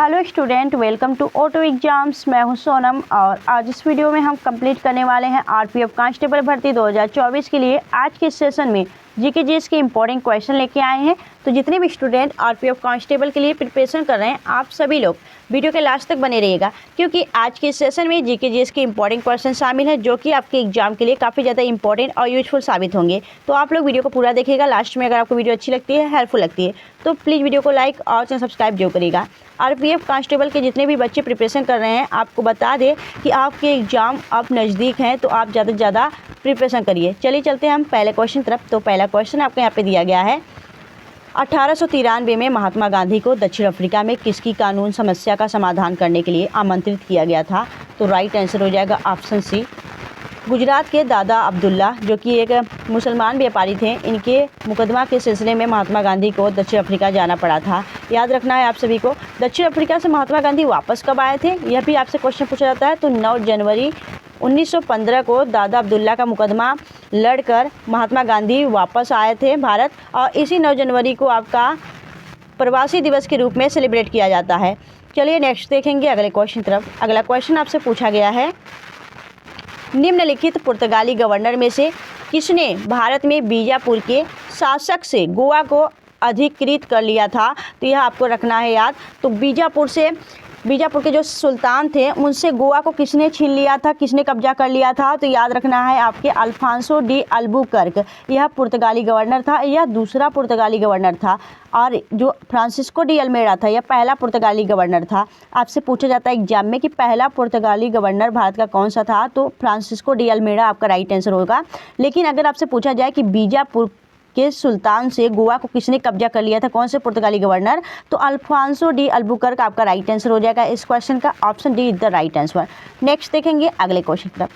Hello student, welcome to auto exams. मैं हूं सोनम और आज इस वीडियो में हम कंप्लीट करने वाले हैं आरपीएफ कांस्टेबल भर्ती 2024 के लिए। आज के सेशन में जीके जीएस के इंपॉर्टेंट क्वेश्चन लेके आए हैं। तो जितने भी स्टूडेंट आरपीएफ कांस्टेबल के लिए प्रिपरेशन कर रहे हैं, आप सभी लोग वीडियो के लास्ट तक बने रहिएगा, क्योंकि आज के सेशन में जीके जीएस के इंपॉर्टेंट क्वेश्चन शामिल हैं जो कि आपके एग्जाम के लिए काफ़ी ज़्यादा इंपॉर्टेंट और यूजफुल साबित होंगे। तो आप लोग वीडियो को पूरा देखिएगा। लास्ट में अगर आपको वीडियो अच्छी लगती है, हेल्पफुल लगती है, तो प्लीज़ वीडियो को लाइक और चैनल सब्सक्राइब जरूर करिएगा। आरपीएफ कांस्टेबल के जितने भी बच्चे प्रिपरेशन कर रहे हैं, आपको बता दें कि आपके एग्ज़ाम अब नज़दीक हैं, तो आप ज़्यादा से ज़्यादा प्रिपरेशन करिए। चलिए चलते हैं हम पहले क्वेश्चन तरफ। तो पहला क्वेश्चन आपके यहाँ पे दिया गया है, 1893 में महात्मा गांधी को दक्षिण अफ्रीका में किसकी कानून समस्या का समाधान करने के लिए आमंत्रित किया गया था? तो राइट आंसर हो जाएगा ऑप्शन सी, गुजरात के दादा अब्दुल्ला, जो कि एक मुसलमान व्यापारी थे। इनके मुकदमा के सिलसिले में महात्मा गांधी को दक्षिण अफ्रीका जाना पड़ा था। याद रखना है आप सभी को। दक्षिण अफ्रीका से महात्मा गांधी वापस कब आए थे, यह भी आपसे क्वेश्चन पूछा जाता है। तो 9 जनवरी 1915 को दादा अब्दुल्ला का मुकदमा लड़कर महात्मा गांधी वापस आए थे भारत, और इसी 9 जनवरी को आपका प्रवासी दिवस के रूप में सेलिब्रेट किया जाता है। चलिए नेक्स्ट देखेंगे अगले क्वेश्चन तरफ। अगला क्वेश्चन आपसे पूछा गया है, निम्नलिखित पुर्तगाली गवर्नर में से किसने भारत में बीजापुर के शासक से गोवा को अधिकृत कर लिया था? तो यह आपको रखना है याद। तो बीजापुर के जो सुल्तान थे, उनसे गोवा को किसने छीन लिया था, किसने कब्जा कर लिया था? तो याद रखना है आपके अल्फांसो डी अल्बुकर्क। यह पुर्तगाली गवर्नर था, यह दूसरा पुर्तगाली गवर्नर था। और जो फ्रांसिस्को डी अल्मेडा था, यह पहला पुर्तगाली गवर्नर था। आपसे पूछा जाता है एग्जाम में कि पहला पुर्तगाली गवर्नर भारत का कौन सा था, तो फ्रांसिस्को डी अल्मेडा आपका राइट आंसर होगा। लेकिन अगर आपसे पूछा जाए कि बीजापुर के सुल्तान से गोवा को किसने कब्जा कर लिया था, कौन से पुर्तगाली गवर्नर, तो अल्फांसो डी अल्बुकर्क आपका राइट आंसर हो जाएगा इस क्वेश्चन का। Option D is the right answer. Next देखेंगे अगले क्वेश्चन पर।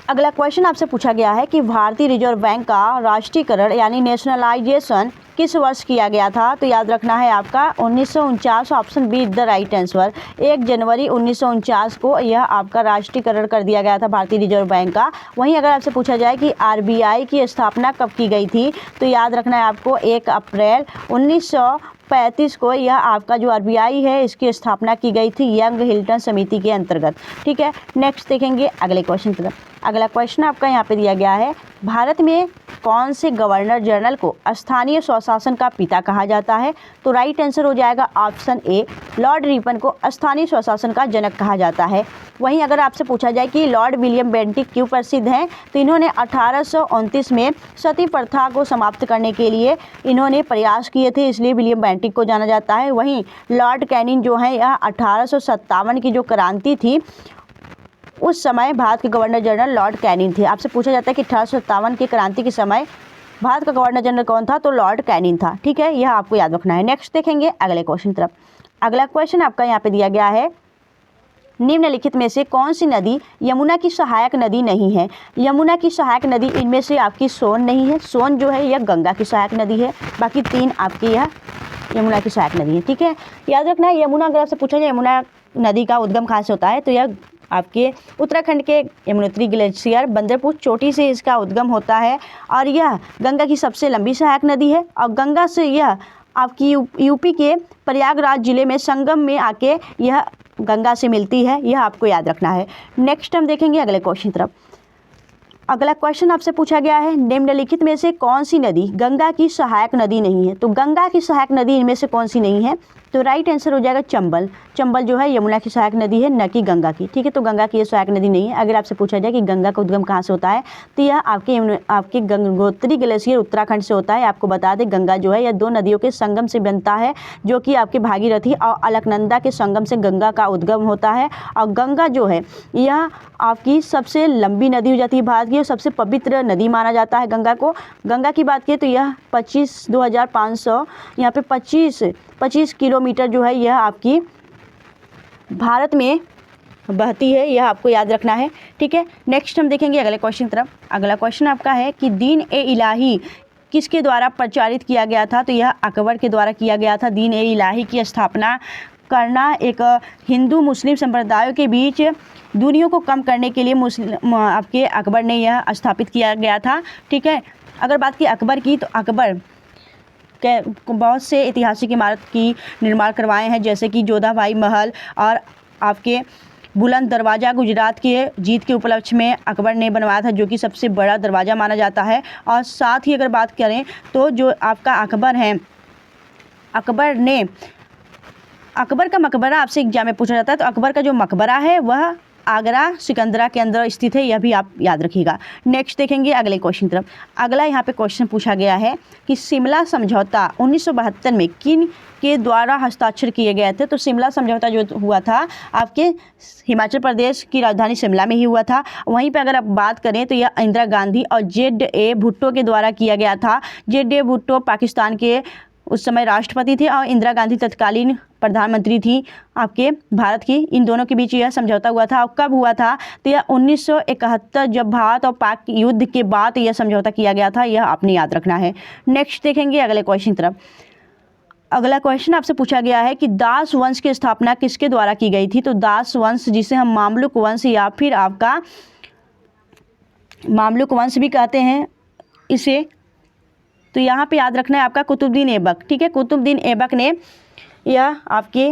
अगला क्वेश्चन आपसे पूछा गया है कि भारतीय रिजर्व बैंक का राष्ट्रीयकरण यानी नेशनलाइजेशन किस वर्ष किया गया था? तो याद रखना है आपका 1949। Option B is the right answer. 1 जनवरी 1949 को यह आपका राष्ट्रीयकरण कर दिया गया था भारतीय रिजर्व बैंक का। वहीं अगर आपसे पूछा जाए कि आरबीआई की स्थापना कब की गई थी, तो याद रखना है आपको 1 अप्रैल 1935 को यह आपका जो आरबीआई है, इसकी स्थापना की गई थी यंग हिल्टन समिति के अंतर्गत। ठीक है, नेक्स्ट देखेंगे अगले क्वेश्चन की तरफ। अगला क्वेश्चन आपका यहाँ पे दिया गया है, भारत में कौन से गवर्नर जनरल को स्थानीय स्वशासन का पिता कहा जाता है? तो राइट आंसर हो जाएगा ऑप्शन ए, लॉर्ड रिपन को स्थानीय स्वशासन का जनक कहा जाता है। वहीं अगर आपसे पूछा जाए कि लॉर्ड विलियम बेंटिक क्यों प्रसिद्ध हैं, तो इन्होंने 1829 में सती प्रथा को समाप्त करने के लिए इन्होंने प्रयास किए थे, इसलिए विलियम बेंटिक को जाना जाता है। वहीं लॉर्ड कैनिंग जो है, यह 1857 की जो क्रांति थी, उस समय भारत के गवर्नर जनरल लॉर्ड कैनिंग थे। आपसे पूछा जाता है कि 1857 की क्रांति के समय भारत का गवर्नर जनरल कौन था, तो लॉर्ड कैनिंग था। ठीक है, यह आपको याद रखना है। नेक्स्ट देखेंगे अगले क्वेश्चन तरफ। अगला क्वेश्चन आपका यहाँ पे दिया गया है, निम्नलिखित में से कौन सी नदी यमुना की सहायक नदी नहीं है? यमुना की सहायक नदी इनमें से आपकी सोन नहीं है। सोन जो है यह गंगा की सहायक नदी है। बाकी 3 आपकी यह यमुना की सहायक नदी है। ठीक है, याद रखना है यमुना, अगर आपसे पूछा जाए यमुना नदी का उद्गम कहाँ से होता है, तो यह आपके उत्तराखंड के यमुनोत्री ग्लेशियर बंदरपुर चोटी से इसका उद्गम होता है। और यह गंगा की सबसे लंबी सहायक नदी है, और गंगा से यह आपकी यूपी के प्रयागराज जिले में संगम में आके यह गंगा से मिलती है। यह आपको याद रखना है। नेक्स्ट हम देखेंगे अगले क्वेश्चन तरफ। अगला क्वेश्चन आपसे पूछा गया है, निम्नलिखित में से कौन सी नदी गंगा की सहायक नदी नहीं है? तो गंगा की सहायक नदी इनमें से कौन सी नहीं है? तो राइट आंसर हो जाएगा चंबल। चंबल जो है यमुना की सहायक नदी है, न कि गंगा की। ठीक है, तो गंगा की ये सहायक नदी नहीं है। अगर आपसे पूछा जाए कि गंगा का उद्गम कहाँ से होता है, तो यह आपके गंगोत्री ग्लेशियर उत्तराखंड से होता है। आपको बता दें गंगा जो है यह 2 नदियों के संगम से बनता है, जो कि आपके भागीरथी और अलकनंदा के संगम से गंगा का उद्गम होता है। और गंगा जो है यह आपकी सबसे लंबी नदी हो जाती है भारत की, और सबसे पवित्र नदी माना जाता है गंगा को। गंगा की बात करें तो यह 25,500 यहाँ पे 25 किलोमीटर जो है यह आपकी भारत में बहती है। यह आपको याद रखना है। ठीक है, नेक्स्ट हम देखेंगे अगले क्वेश्चन तरफ। अगला क्वेश्चन आपका है कि दीन ए इलाही किसके द्वारा प्रचारित किया गया था? तो यह अकबर के द्वारा किया गया था। दीन ए इलाही की स्थापना करना एक हिंदू मुस्लिम संप्रदायों के बीच दूरियों को कम करने के लिए आपके अकबर ने यह स्थापित किया गया था। ठीक है, अगर बात की अकबर की, तो अकबर बहुत से ऐतिहासिक इमारत की निर्माण करवाए हैं, जैसे कि जोधाबाई महल और आपके बुलंद दरवाज़ा गुजरात के जीत के उपलक्ष्य में अकबर ने बनवाया था, जो कि सबसे बड़ा दरवाज़ा माना जाता है। और साथ ही अगर बात करें तो जो आपका अकबर हैं, अकबर का मकबरा आपसे एग्जाम में पूछा जाता है, तो अकबर का जो मकबरा है वह आगरा सिकंदरा के अंदर स्थित है, यह भी आप याद रखिएगा। नेक्स्ट देखेंगे अगले क्वेश्चन तरफ। अगला यहाँ पे क्वेश्चन पूछा गया है कि शिमला समझौता 1972 में किन के द्वारा हस्ताक्षर किए गए थे। तो शिमला समझौता जो हुआ था आपके हिमाचल प्रदेश की राजधानी शिमला में ही हुआ था। वहीं पे अगर आप बात करें तो यह इंदिरा गांधी और ZA भुट्टो के द्वारा किया गया था। ZA भुट्टो पाकिस्तान के उस समय राष्ट्रपति थे और इंदिरा गांधी तत्कालीन प्रधानमंत्री थी आपके भारत की। इन दोनों के बीच यह समझौता हुआ था। और कब हुआ था? तो यह 1971 जब भारत और पाक युद्ध के बाद यह समझौता किया गया था, यह आपने याद रखना है। नेक्स्ट देखेंगे अगले क्वेश्चन तरफ। अगला क्वेश्चन आपसे पूछा गया है कि दास वंश की स्थापना किसके द्वारा की गई थी। तो दास वंश, जिसे हम मामलुक वंश या फिर आपका मामलुक वंश भी कहते हैं इसे, तो यहाँ पे याद रखना है आपका कुतुबुद्दीन ऐबक। ठीक है, कुतुबुद्दीन ऐबक ने यह आपके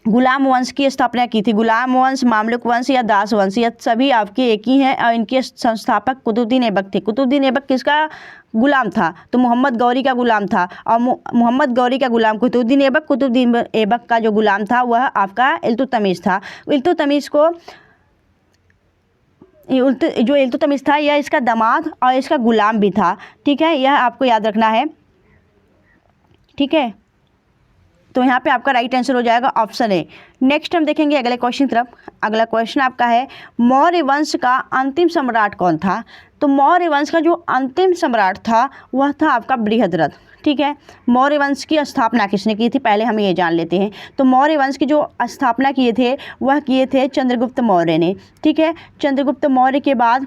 गुलाम वंश की स्थापना की थी। गुलाम वंश, मामलुक वंश या दास वंश, यह सभी आपके एक ही हैं और इनके संस्थापक कुतुबुद्दीन ऐबक थे। कुतुबुद्दीन ऐबक किसका गुलाम था? तो मोहम्मद गौरी का गुलाम था। और मोहम्मद गौरी का गुलाम कुतुबुद्दीन ऐबक, कुतुबुद्दीन ऐबक का जो गुलाम था वह आपका इल्तुतमिश था। इल्तुतमिश को जो इल्तुतमिश था यह इसका दामाद और इसका गुलाम भी था। ठीक है, यह आपको याद रखना है। ठीक है, तो यहाँ पे आपका राइट आंसर हो जाएगा ऑप्शन ए। नेक्स्ट हम देखेंगे अगले क्वेश्चन तरफ। अगला क्वेश्चन आपका है मौर्य वंश का अंतिम सम्राट कौन था। तो मौर्य वंश का जो अंतिम सम्राट था वह था आपका बृहद्रथ। ठीक है, मौर्य वंश की स्थापना किसने की थी, पहले हम ये जान लेते हैं। तो मौर्य वंश की जो स्थापना किए थे वह किए थे चंद्रगुप्त मौर्य ने। ठीक है, चंद्रगुप्त मौर्य के बाद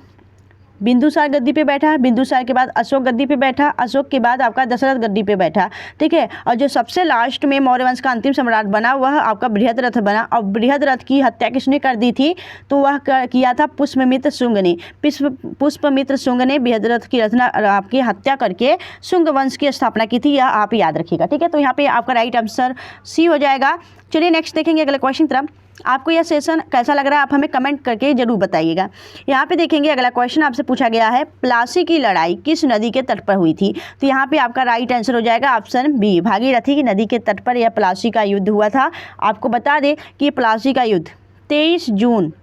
बिंदुसार गद्दी पे बैठा, बिंदुसार के बाद अशोक गद्दी पे बैठा, अशोक के बाद आपका दशरथ गद्दी पे बैठा। ठीक है, और जो सबसे लास्ट में मौर्य वंश का अंतिम सम्राट बना वह आपका बृहद्रथ बना। और बृहद्रथ की हत्या किसने कर दी थी? तो वह किया था पुष्पमित्र शुंग ने। पुष्पमित्र शुंग ने बृहद्रथ की रचना आपकी हत्या करके शुंग वंश की स्थापना की थी, यह आप याद रखिएगा। ठीक है, तो यहाँ पे आपका राइट आंसर सी हो जाएगा। चलिए नेक्स्ट देखेंगे अगले क्वेश्चन तरफ। आपको यह सेशन कैसा लग रहा है आप हमें कमेंट करके जरूर बताइएगा। यहाँ पे देखेंगे अगला क्वेश्चन आपसे पूछा गया है प्लासी की लड़ाई किस नदी के तट पर हुई थी। तो यहाँ पे आपका राइट आंसर हो जाएगा ऑप्शन बी, भागीरथी की नदी के तट पर यह प्लासी का युद्ध हुआ था। आपको बता दें कि प्लासी का युद्ध 23 जून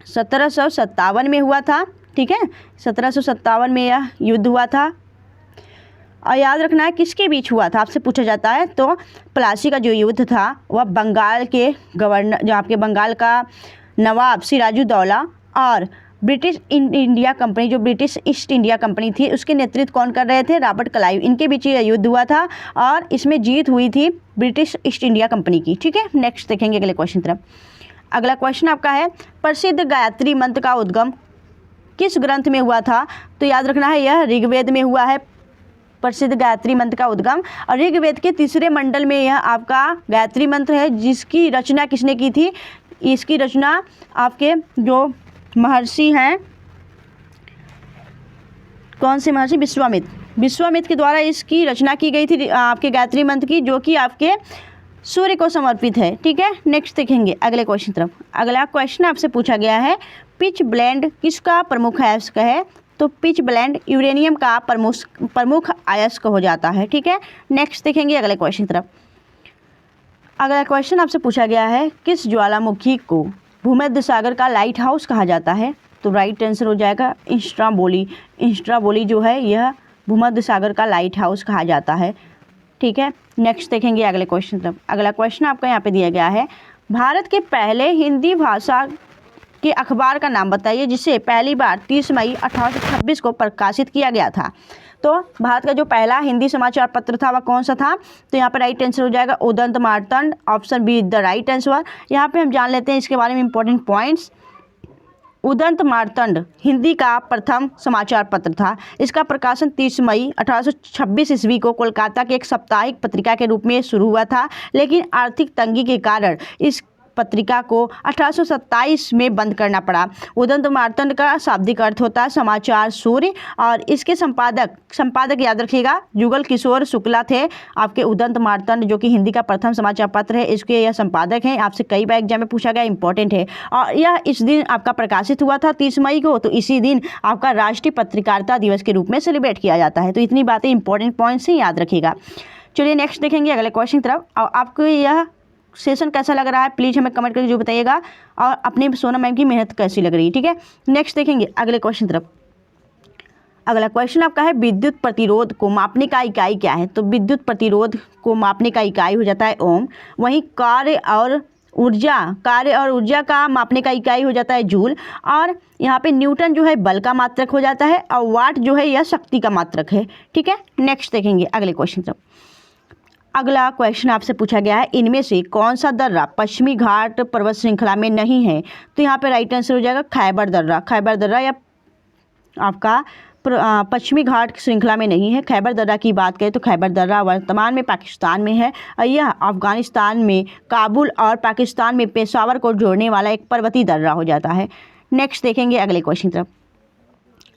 1757 में हुआ था। ठीक है, 1757 में यह युद्ध हुआ था। और याद रखना है किसके बीच हुआ था आपसे पूछा जाता है। तो प्लासी का जो युद्ध था वह बंगाल के गवर्नर, जो आपके बंगाल का नवाब सिराजुद्दौला और ब्रिटिश इंडिया कंपनी, जो ब्रिटिश ईस्ट इंडिया कंपनी थी, उसके नेतृत्व कौन कर रहे थे? Robert Clive. इनके बीच यह युद्ध हुआ था और इसमें जीत हुई थी ब्रिटिश ईस्ट इंडिया कंपनी की। ठीक है, नेक्स्ट देखेंगे अगले क्वेश्चन तरफ। अगला क्वेश्चन आपका है प्रसिद्ध गायत्री मंत्र का उद्गम किस ग्रंथ में हुआ था। तो याद रखना है यह ऋग्वेद में हुआ है, प्रसिद्ध गायत्री मंत्र का उद्गम। और ऋग्वेद के तीसरे मंडल में यह आपका गायत्री मंत्र है, जिसकी रचना किसने की थी? इसकी रचना आपके जो महर्षि हैं, कौन से महर्षि? विश्वामित्र के द्वारा इसकी रचना की गई थी आपके गायत्री मंत्र की, जो कि आपके सूर्य को समर्पित है। ठीक है, नेक्स्ट देखेंगे अगले क्वेश्चन तरफ। अगला क्वेश्चन आपसे पूछा गया है पिच ब्लेंड किसका प्रमुख अयस्क है। तो पिच ब्लेंड यूरेनियम का प्रमुख अयस्क हो जाता है। ठीक है, नेक्स्ट देखेंगे अगले क्वेश्चन तरफ। अगला क्वेश्चन आपसे पूछा गया है किस ज्वालामुखी को भूमध्य सागर का लाइट हाउस कहा जाता है। तो राइट आंसर हो जाएगा इंस्ट्राबोली। इंस्ट्राबोली जो है यह भूमध्य सागर का लाइट हाउस कहा जाता है। ठीक है, नेक्स्ट देखेंगे अगले क्वेश्चन तरफ। अगला क्वेश्चन आपका यहाँ पे दिया गया है भारत के पहले हिंदी भाषा के अखबार का नाम बताइए जिसे पहली बार 30 मई 1826 को प्रकाशित किया गया था। तो भारत का जो पहला हिंदी समाचार पत्र था वह कौन सा था। तो यहाँ पर राइट आंसर हो जाएगा Udant Martand. Option B the right answer. यहाँ पे हम जान लेते हैं इसके बारे में इंपॉर्टेंट पॉइंट्स। उदंत मार्तंड हिंदी का प्रथम समाचार पत्र था। इसका प्रकाशन 30 मई 1826 ईस्वी को कोलकाता के एक साप्ताहिक पत्रिका के रूप में शुरू हुआ था, लेकिन आर्थिक तंगी के कारण पत्रिका को 1827 में बंद करना पड़ा। उदंत मार्तंड का शाब्दिक अर्थ होता है समाचार सूर्य, और इसके संपादक याद रखिएगा जुगल किशोर शुक्ला थे। आपके उदंत मार्तंड जो कि हिंदी का प्रथम समाचार पत्र है, इसके यह संपादक हैं। आपसे कई बार एग्जाम में पूछा गया, इंपॉर्टेंट है। और यह इस दिन आपका प्रकाशित हुआ था 30 मई को, तो इसी दिन आपका राष्ट्रीय पत्रकारिता दिवस के रूप में सेलिब्रेट किया जाता है। तो इतनी बातें इंपॉर्टेंट पॉइंट्स ही याद रखिएगा। चलिए नेक्स्ट देखेंगे अगले क्वेश्चन की तरफ। और आपको यह सेशन कैसा लग रहा है प्लीज़ हमें कमेंट करके जो बताइएगा, और अपने सोनम मैम की मेहनत कैसी लग रही है। ठीक है, नेक्स्ट देखेंगे अगले क्वेश्चन की तरफ। अगला क्वेश्चन आपका है विद्युत प्रतिरोध को मापने का इकाई क्या है। तो विद्युत प्रतिरोध को मापने का इकाई हो जाता है ओम। वहीं कार्य और ऊर्जा का मापने का इकाई हो जाता है जूल। और यहाँ पे न्यूटन जो है बल का मात्रक हो जाता है, और वाट जो है यह शक्ति का मात्रक है। ठीक है, नेक्स्ट देखेंगे अगले क्वेश्चन तरफ। अगला क्वेश्चन आपसे पूछा गया है इनमें से कौन सा दर्रा पश्चिमी घाट पर्वत श्रृंखला में नहीं है। तो यहाँ पे राइट आंसर हो जाएगा खैबर दर्रा या आपका पश्चिमी घाट श्रृंखला में नहीं है। खैबर दर्रा की बात करें तो खैबर दर्रा वर्तमान में पाकिस्तान में है, और यह अफगानिस्तान में काबुल और पाकिस्तान में पेशावर को जोड़ने वाला एक पर्वतीय दर्रा हो जाता है। नेक्स्ट देखेंगे अगले क्वेश्चन तरफ।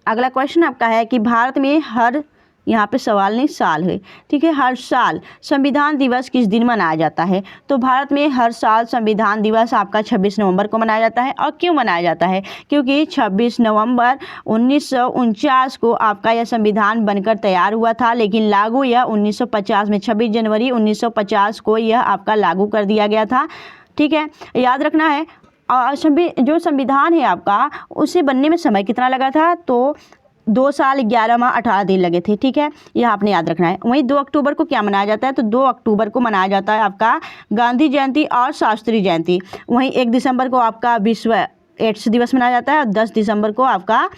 अगला क्वेश्चन आपका है कि भारत में हर, यहाँ पे सवाल नहीं साल है, ठीक है, हर साल संविधान दिवस किस दिन मनाया जाता है। तो भारत में हर साल संविधान दिवस आपका 26 नवंबर को मनाया जाता है। और क्यों मनाया जाता है, क्योंकि 26 नवंबर 1949 को आपका यह संविधान बनकर तैयार हुआ था, लेकिन लागू यह 1950 में 26 जनवरी 1950 को यह आपका लागू कर दिया गया था। ठीक है, याद रखना है। और जो संविधान है आपका उसे बनने में समय कितना लगा था, तो 2 साल 11 माह 18 दिन लगे थे। ठीक है, यह आपने याद रखना है। वहीं 2 अक्टूबर को क्या मनाया जाता है, तो 2 अक्टूबर को मनाया जाता है आपका गांधी जयंती और शास्त्री जयंती। वहीं 1 दिसंबर को आपका विश्व एड्स दिवस मनाया जाता है, और 10 दिसंबर को आपका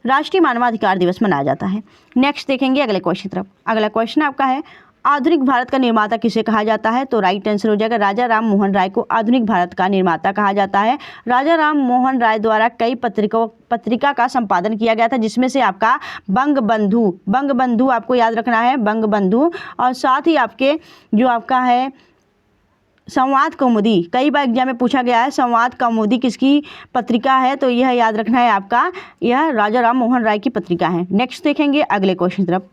राष्ट्रीय मानवाधिकार दिवस मनाया जाता है। नेक्स्ट देखेंगे अगले क्वेश्चन तरफ। अगला क्वेश्चन आपका है आधुनिक भारत का निर्माता किसे कहा जाता है। तो राइट आंसर हो जाएगा राजा राम मोहन राय को आधुनिक भारत का निर्माता कहा जाता है। राजा राम मोहन राय द्वारा कई पत्रिका का संपादन किया गया था, जिसमें से आपका बंगबंधु आपको याद रखना है, बंगबंधु। और साथ ही आपके जो आपका है संवाद कौमुदी, कई बार एग्जाम में पूछा गया है संवाद कौमुदी किसकी पत्रिका है, तो यह याद रखना है आपका, यह राजा राम मोहन राय की पत्रिका है। नेक्स्ट देखेंगे अगले क्वेश्चन तरफ।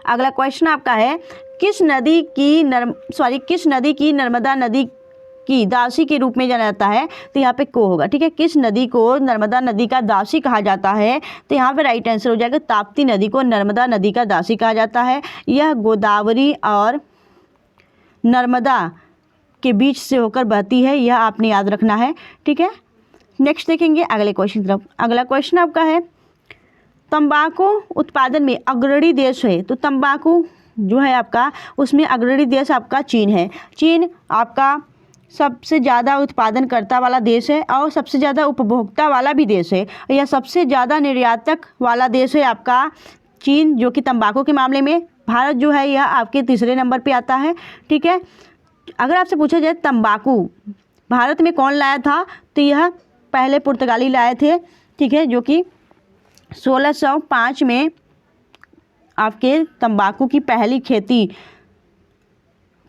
अगला क्वेश्चन आपका है किस नदी की नर्मदा नदी की दासी के रूप में जाना जाता है। तो यहाँ पे को होगा। ठीक है, किस नदी को नर्मदा नदी का दासी कहा जाता है। तो यहाँ पे राइट आंसर हो जाएगा ताप्ती नदी को नर्मदा नदी का दासी कहा जाता है। यह गोदावरी और नर्मदा के बीच से होकर बहती है, यह आपने याद रखना है। ठीक है, नेक्स्ट देखेंगे अगले क्वेश्चन तरफ। अगला क्वेश्चन आपका है तंबाकू उत्पादन में अग्रणी देश है। तो तंबाकू जो है आपका उसमें अग्रणी देश आपका चीन है। चीन आपका सबसे ज़्यादा उत्पादन करता वाला देश है, और सबसे ज़्यादा उपभोक्ता वाला भी देश है। यह सबसे ज़्यादा निर्यातक वाला देश है आपका चीन, जो कि तंबाकू के मामले में। भारत जो है यह आपके तीसरे नंबर पे आता है। ठीक है, अगर आपसे पूछा जाए तंबाकू भारत में कौन लाया था, तो यह पहले पुर्तगाली लाए थे। ठीक है, जो कि 1605 में आपके तंबाकू की पहली खेती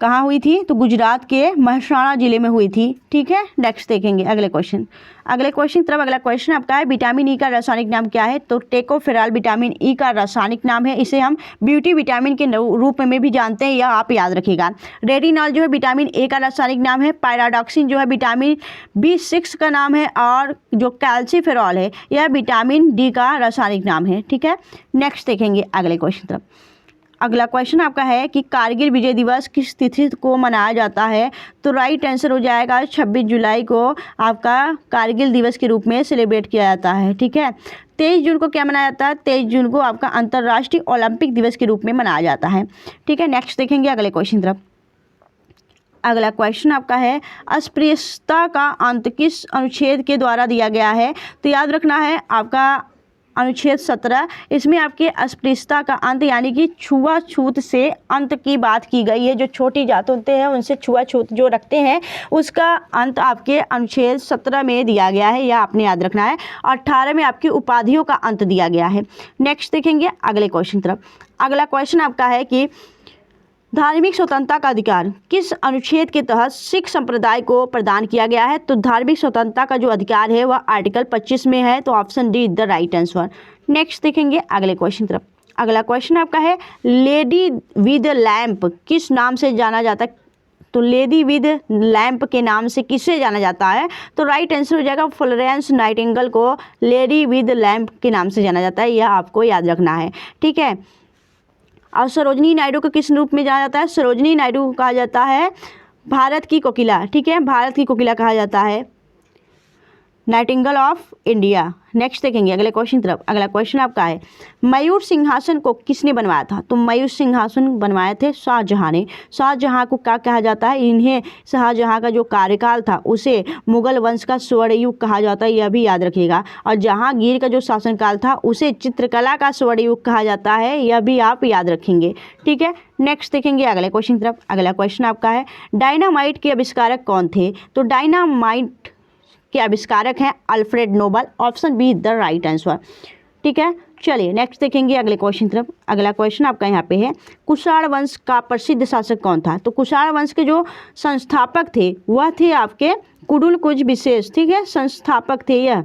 कहाँ हुई थी, तो गुजरात के महसाणा जिले में हुई थी। ठीक है, नेक्स्ट देखेंगे अगले क्वेश्चन तरफ। अगला क्वेश्चन आपका है विटामिन ई का रासायनिक नाम क्या है। तो टेकोफेराल विटामिन ई का रासायनिक नाम है। इसे हम ब्यूटी विटामिन के रूप में भी जानते हैं, यह आप याद रखिएगा। रेटिनॉल जो है विटामिन ए का रासायनिक नाम है। पायराडॉक्सिन जो है विटामिन B6 का नाम है, और जो कैल्सीफेरॉल है यह विटामिन डी का रासायनिक नाम है। ठीक है, नेक्स्ट देखेंगे अगले क्वेश्चन तरफ। अगला क्वेश्चन आपका है कि कारगिल विजय दिवस किस तिथि को मनाया जाता है। तो राइट आंसर हो जाएगा 26 जुलाई को आपका कारगिल दिवस के रूप में सेलिब्रेट किया जाता है। ठीक है, 23 जून को क्या मनाया जाता है, 23 जून को आपका अंतर्राष्ट्रीय ओलंपिक दिवस के रूप में मनाया जाता है। ठीक है, नेक्स्ट देखेंगे अगले क्वेश्चन तरफ। अगला क्वेश्चन आपका है अस्पृश्यता का अंत किस अनुच्छेद के द्वारा दिया गया है। तो याद रखना है आपका अनुच्छेद 17, इसमें आपके अस्पृश्यता का अंत यानी कि छुआछूत से अंत की बात की गई है। जो छोटी जात होते हैं उनसे छुआछूत जो रखते हैं उसका अंत आपके अनुच्छेद 17 में दिया गया है, यह आपने याद रखना है। 18 में आपकी उपाधियों का अंत दिया गया है। नेक्स्ट देखेंगे अगले क्वेश्चन तरफ। अगला क्वेश्चन आपका है कि धार्मिक स्वतंत्रता का अधिकार किस अनुच्छेद के तहत सिख संप्रदाय को प्रदान किया गया है? तो धार्मिक स्वतंत्रता का जो अधिकार है वह आर्टिकल 25 में है, तो option D is the right answer. Next देखेंगे अगले क्वेश्चन तरफ। अगला क्वेश्चन आपका है लेडी विद लैंप किस नाम से जाना जाता है? तो लेडी विद लैंप के नाम से किसे जाना जाता है? तो राइट आंसर हो जाएगा फ्लोरेंस नाइटिंगेल को लेडी विद लैंप के नाम से जाना जाता है, यह आपको याद रखना है, ठीक है। और सरोजनी नायडू को किस रूप में जाना जाता है? सरोजनी नायडू को कहा जाता है भारत की कोकिला, ठीक है, भारत की कोकिला कहा जाता है, नाइटिंगेल ऑफ इंडिया। नेक्स्ट देखेंगे अगले क्वेश्चन तरफ। अगला क्वेश्चन आपका है मयूर सिंहासन को किसने बनवाया था? तो मयूर सिंहासन बनवाए थे शाहजहां ने। शाहजहां को क्या कहा जाता है? इन्हें शाहजहां का जो कार्यकाल था उसे मुगल वंश का स्वर्ण युग कहा जाता है, यह भी याद रखिएगा। और जहांगीर का जो शासनकाल था उसे चित्रकला का स्वर्ण युग कहा जाता है, यह भी आप याद रखेंगे, ठीक है। नेक्स्ट देखेंगे अगले क्वेश्चन तरफ। अगला क्वेश्चन आपका है डायनामाइट के आविष्कारक कौन थे? तो डायनामाइट के आविष्कारक हैं Alfred Nobel, option B the right answer, ठीक है। चलिए नेक्स्ट देखेंगे अगले क्वेश्चन तरफ। अगला क्वेश्चन आपका यहाँ पे है कुषाण वंश का प्रसिद्ध शासक कौन था? तो कुषाण वंश के जो संस्थापक थे वह थे आपके कुडुलकुज विशेष, ठीक है, संस्थापक थे यह।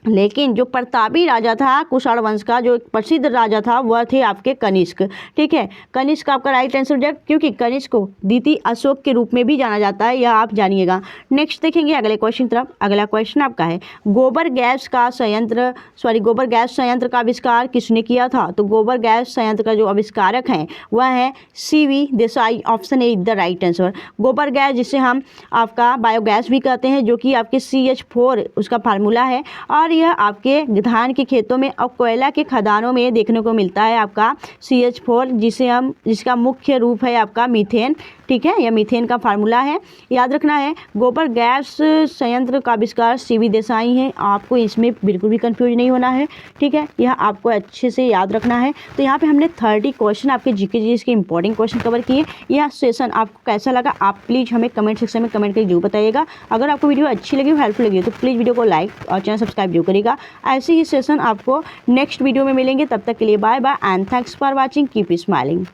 लेकिन जो प्रतापी राजा था कुषाण वंश का, जो प्रसिद्ध राजा था वह थे आपके कनिष्क, ठीक है। कनिष्क आपका राइट आंसर हो जाएगा, क्योंकि कनिष्क को द्वितीय अशोक के रूप में भी जाना जाता है, यह आप जानिएगा। नेक्स्ट देखेंगे अगले क्वेश्चन तरफ। अगला क्वेश्चन आपका है गोबर गैस संयंत्र का आविष्कार किसने किया था? तो गोबर गैस संयंत्र का जो आविष्कारक हैं वह है CV Desai, option A the right answer. गोबर गैस जिसे हम आपका बायोगैस भी कहते हैं, जो कि आपके CH4 उसका फार्मूला है, और यह आपके धान के खेतों में और कोयला के खदानों में देखने को मिलता है आपका CH4, जिसका मुख्य रूप है आपका मीथेन, ठीक है, यह मीथेन का फार्मूला है, याद रखना है। गोबर गैस संयंत्र का आविष्कार CV देसाई है, आपको इसमें बिल्कुल भी कंफ्यूज नहीं होना है, ठीक है, यह आपको अच्छे से याद रखना है। तो यहाँ पे हमने 30 क्वेश्चन आपके GK के इंपॉर्टेंट क्वेश्चन कवर किए। यह सेशन आपको कैसा लगा आप प्लीज़ हमें कमेंट सेक्शन में कमेंट करके जरूर बताइएगा। अगर आपको वीडियो अच्छी लगी, हेल्पफुल लगी तो प्लीज़ वीडियो को लाइक और चैनल सब्सक्राइब जरूर करिएगा। ऐसे ही सेशन आपको नेक्स्ट वीडियो में मिलेंगे, तब तक के लिए bye bye and thanks for watching, keep smiling.